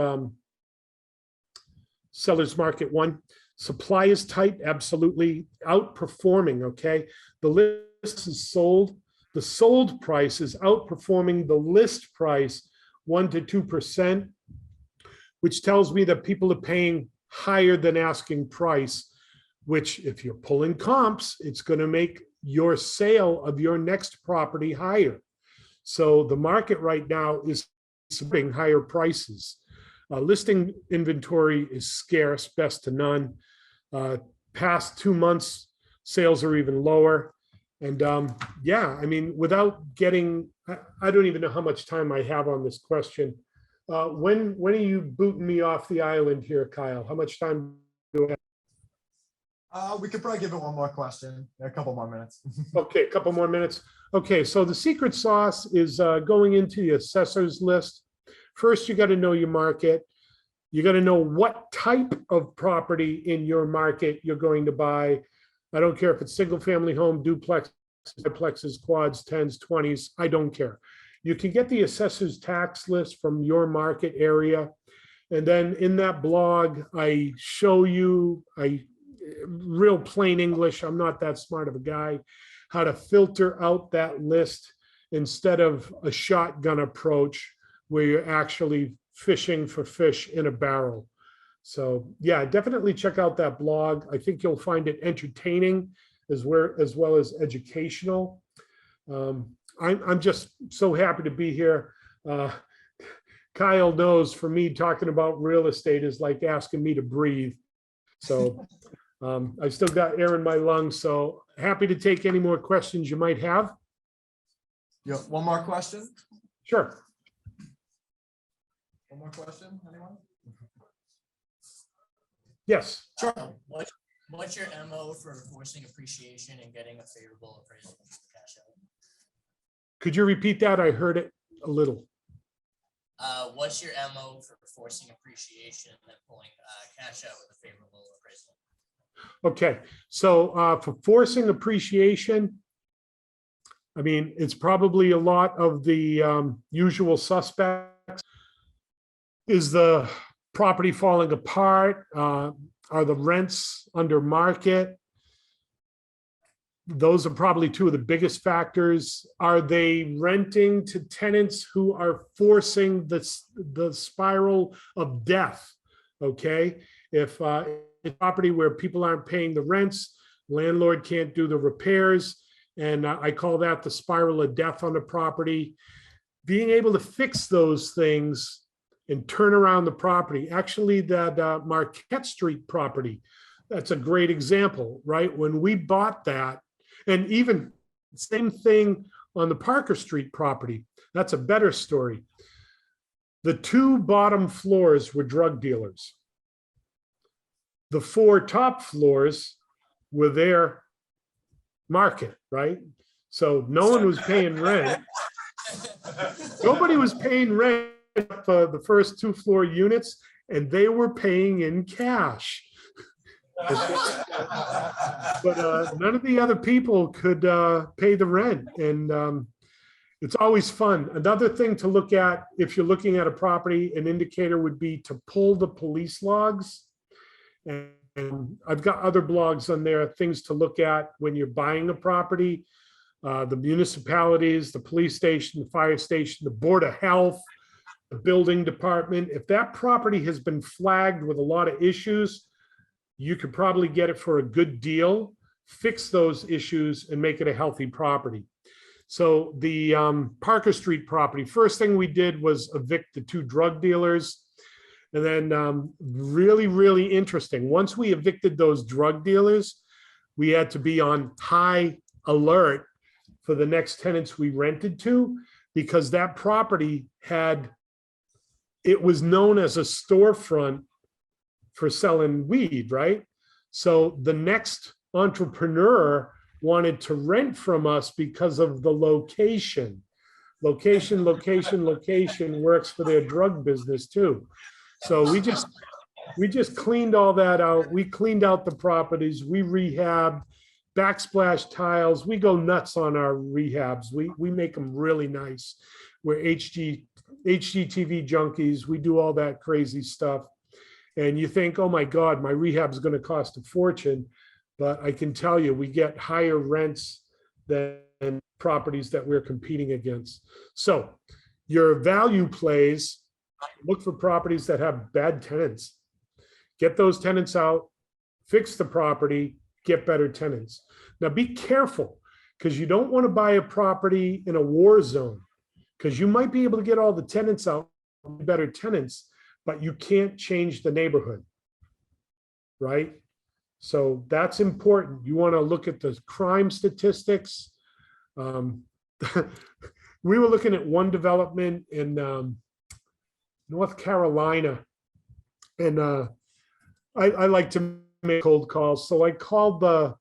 seller's market 1. Supply is tight, absolutely outperforming, okay? The list is sold. The sold price is outperforming the list price 1 to 2%, which tells me that people are paying higher than asking price, which if you're pulling comps, it's going to make your sale of your next property higher. So the market right now is supporting higher prices. Listing inventory is scarce, best to none. Past 2 months, sales are even lower. And yeah, I mean, without getting, I don't even know how much time I have on this question. When are you booting me off the island here, Kyle? How much time do I have? We could probably give it one more question, a couple more minutes. Okay, a couple more minutes. Okay, so the secret sauce is going into the assessor's list. First, you got to know your market. You got to know what type of property in your market you're going to buy. I don't care if it's single family home, duplex, duplexes, quads, 10s, 20s. I don't care. You can get the assessor's tax list from your market area. And then in that blog, I show you, real plain English, I'm not that smart of a guy, how to filter out that list instead of a shotgun approach where you're actually fishing for fish in a barrel. So yeah, definitely check out that blog. I think you'll find it entertaining as well as educational. I'm just so happy to be here. Kyle knows for me, talking about real estate is like asking me to breathe. So I've still got air in my lungs. So happy to take any more questions you might have. Yeah, one more question. Sure. One more question, anyone? Yes. Sure. What What's your MO for forcing appreciation and getting a favorable appraisal from the cash out? Could you repeat that? I heard it a little. What's your MO for forcing appreciation and then pulling cash out with a favorable appraisal? Okay, so for forcing appreciation, I mean, it's probably a lot of the usual suspects. Is the property falling apart? Are the rents under market? Those are probably two of the biggest factors. Are they renting to tenants who are forcing the spiral of death? Okay, if a property where people aren't paying the rents, landlord can't do the repairs, and I call that the spiral of death on the property. Being able to fix those things and turn around the property. Actually, that Marquette Street property, that's a great example, right? When we bought that, and even same thing on the Parker Street property, that's a better story. The two bottom floors were drug dealers. The four top floors were their market, right? So no one was paying rent. Nobody was paying rent for the first 2 floor units, and they were paying in cash. But none of the other people could pay the rent, and it's always fun. Another thing to look at if you're looking at a property, an indicator would be to pull the police logs. And I've got other blogs on there, things to look at when you're buying a property. The municipalities, the police station, the fire station, the Board of Health, the building department. If that property has been flagged with a lot of issues, you could probably get it for a good deal, fix those issues, and make it a healthy property. So the Parker Street property, first thing we did was evict the 2 drug dealers. And then really, really interesting. Once we evicted those drug dealers, we had to be on high alert for the next tenants we rented to, because that property it was known as a storefront for selling weed, right? So the next entrepreneur wanted to rent from us because of the location. Location works for their drug business too. So we just cleaned all that out. We cleaned out the properties. We rehabbed, backsplash tiles. We go nuts on our rehabs. We make them really nice. We're HGTV junkies. We do all that crazy stuff. And you think, oh my God, my rehab is going to cost a fortune. But I can tell you, we get higher rents than properties that we're competing against. So your value plays, look for properties that have bad tenants. Get those tenants out, fix the property, get better tenants. Now be careful, because you don't want to buy a property in a war zone, because you might be able to get all the tenants out, better tenants, but you can't change the neighborhood, right? So that's important. You want to look at the crime statistics. We were looking at one development in North Carolina, and I like to make cold calls. So I called the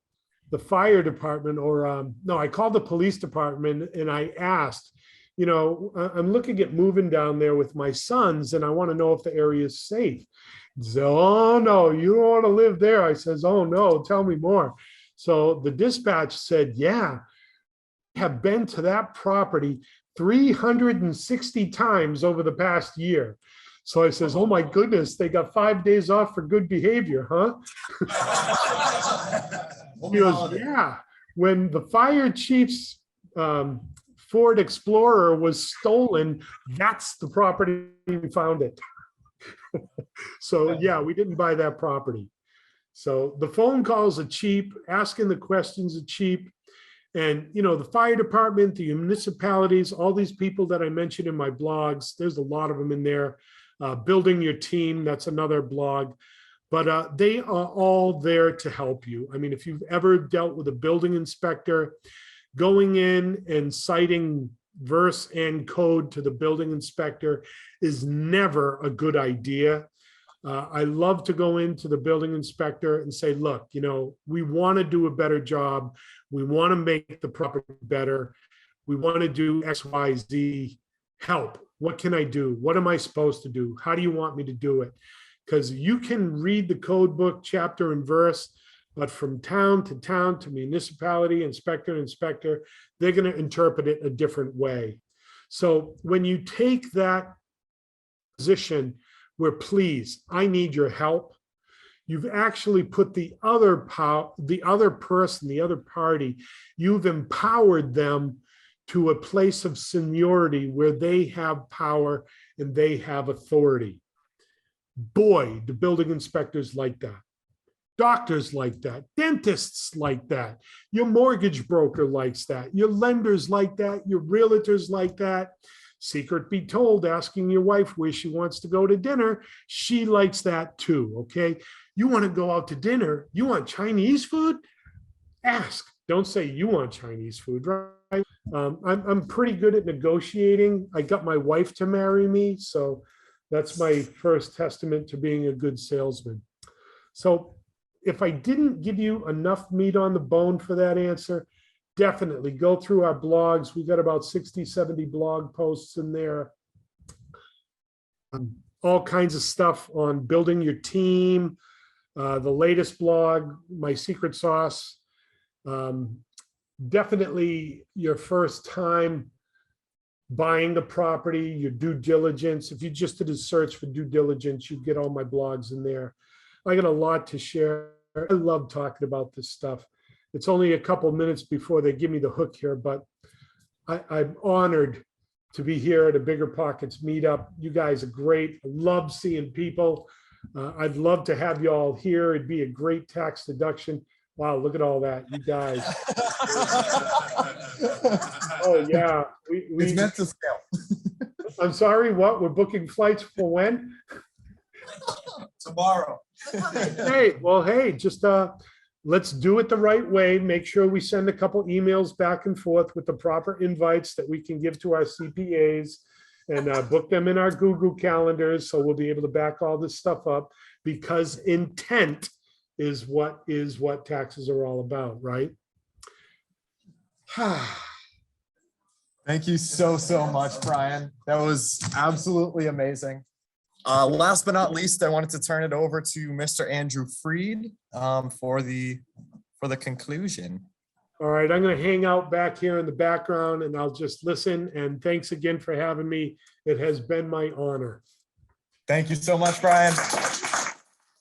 fire department, or no, I called the police department, and I asked, you know, I'm looking at moving down there with my sons, and I want to know if the area is safe. So, oh no, you don't want to live there. I says, oh no, tell me more. So the dispatch said, yeah, I have been to that property 360 times over the past year. So I says, oh my goodness, they got 5 days off for good behavior, huh? He goes, yeah, when the fire chief's Ford Explorer was stolen, that's the property we found it. So yeah, we didn't buy that property. So the phone calls are cheap, asking the questions are cheap. And, you know, the fire department, the municipalities, all these people that I mentioned in my blogs, there's a lot of them in there. Building your team, that's another blog. But they are all there to help you. I mean, if you've ever dealt with a building inspector, going in and citing verse and code to the building inspector is never a good idea. I love to go into the building inspector and say, look, we want to do a better job. We want to make the property better. We want to do X, Y, Z. Help. What can I do? What am I supposed to do? How do you want me to do it? Because you can read the code book chapter and verse, but from town to municipality, inspector to inspector, they're going to interpret it a different way. So when you take that position where, please, I need your help, you've actually put the other person, the other party, you've empowered them to a place of seniority where they have power and they have authority. Boy, the building inspectors like that. Doctors like that. Dentists like that. Your mortgage broker likes that. Your lenders like that. Your realtors like that. Secret be told, asking your wife where she wants to go to dinner, she likes that too, okay? You want to go out to dinner? You want Chinese food? Ask. Don't say you want Chinese food, right? I'm pretty good at negotiating. I got my wife to marry me, so that's my first testament to being a good salesman. So if I didn't give you enough meat on the bone for that answer, definitely go through our blogs. We got about 60, 70 blog posts in there. All kinds of stuff on building your team. The latest blog, My Secret Sauce. Definitely your first time buying the property, your due diligence. If you just did a search for due diligence, you get all my blogs in there. I got a lot to share. I love talking about this stuff. It's only a couple minutes before they give me the hook here, but I'm honored to be here at a Bigger Pockets meetup. You guys are great. I love seeing people. I'd love to have you all here. It'd be a great tax deduction. Wow, look at all that, you guys. Oh yeah, It's meant to scale. I'm sorry, what? We're booking flights for when? Tomorrow. Hey, well, hey, just let's do it the right way. Make sure we send a couple emails back and forth with the proper invites that we can give to our CPAs and book them in our Google calendars, so we'll be able to back all this stuff up, because intent is what taxes are all about, right? Thank you so much, Brian. That was absolutely amazing. Last but not least, I wanted to turn it over to Mr. Andrew Freed for the conclusion. All right, I'm going to hang out back here in the background and I'll just listen. And thanks again for having me. It has been my honor. Thank you so much, Brian.